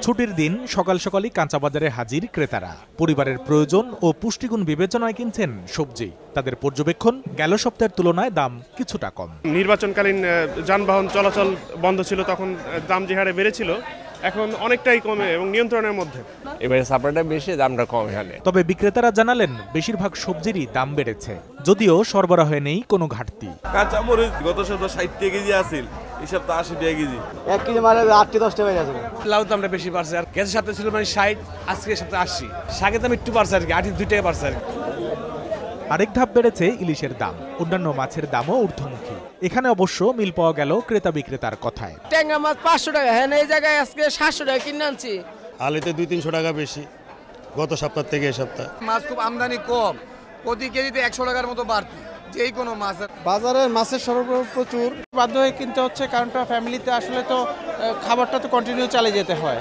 ছুটির দিন সকাল সকালই কাঁচা বাজারে হাজির ক্রেতারা। পরিবারের প্রয়োজন ও পুষ্টিগুণ বিবেচনায় কিনছেন সবজি। তাদের পর্যবেক্ষণ, গেল সপ্তাহের তুলনায় দাম কিছুটা কম। নির্বাচনকালীন যানবাহন চলাচল বন্ধ ছিল, তখন দাম যে হারে বেড়েছিল এখন অনেকটাই কমে এবং নিয়ন্ত্রণের মধ্যে। এবারে সাপ্লাইটা বেশি, দামটা কম এখানে। তবে বিক্রেতারা জানালেন বেশিরভাগ সবজিরই দাম বেড়েছে, যদিও সরবরাহে নেই কোনো ঘাটতি। কাঁচা মরিচ গত সপ্তাহে 60 টাকা কেজি আছিল, এই সপ্তাহে 80 টাকা কেজি। 1 কেজি মালে 8-10 টাকা হয়ে যাচ্ছে। লাউ দামটা বেশি বাড়ছে, আর গ্যাসের সপ্তাহে ছিল মানে 60, আজকে সপ্তাহে 80। শাকের দাম একটু বাড়ছে আর কি, 2 টাকা বাড়ছে আর কি। আরেক ধাপ বেড়েছে ইলিশের দাম। অন্যান্য মাছের দামও ঊর্ধ্বমুখী। এখানে অবশ্য মিল পাওয়া গেল ক্রেতা বিক্রেতার কথায়। ট্যাংরা মাছ 500 টাকা, হ্যাঁ এই জায়গায় আজকে 700 টাকা কিনে আনছি। আলুতে 200-300 টাকা বেশি গত সপ্তাহ থেকে এই সপ্তাহ। মাছ খুব আমদানি কম, প্রতি কেজিতে 100 টাকার মতো বাড়তি যেই কোনো মাছ। বাজারে মাছের সরবরাহ প্রচুর, বাধ্য হয়ে কিনতে হচ্ছে, কারণটা ফ্যামিলিতে আসলে তো খাবারটা তো কন্টিনিউ চালিয়ে যেতে হয়।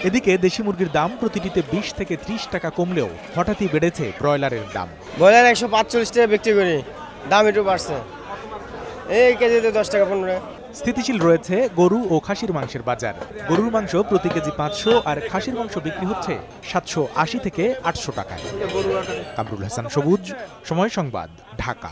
এদিকে দেশি মুরগির দাম প্রতিটিতে 20 থেকে 30 টাকা কমলেও হঠাৎই বেড়েছে ব্রয়লারের দাম। ব্রয়লার 145 টাকা বিক্রি করি, দাম একটু বাড়ছে, এই কেজিতে 10 টাকা 15 টাকা। স্থিতিশীল রয়েছে গরু ও খাসির মাংসের বাজার। গরুর মাংস প্রতি কেজি 500 আর খাসির মাংস বিক্রি হচ্ছে 780 থেকে 800 টাকায়। কামরুল হাসান সবুজ, সময় সংবাদ, ঢাকা।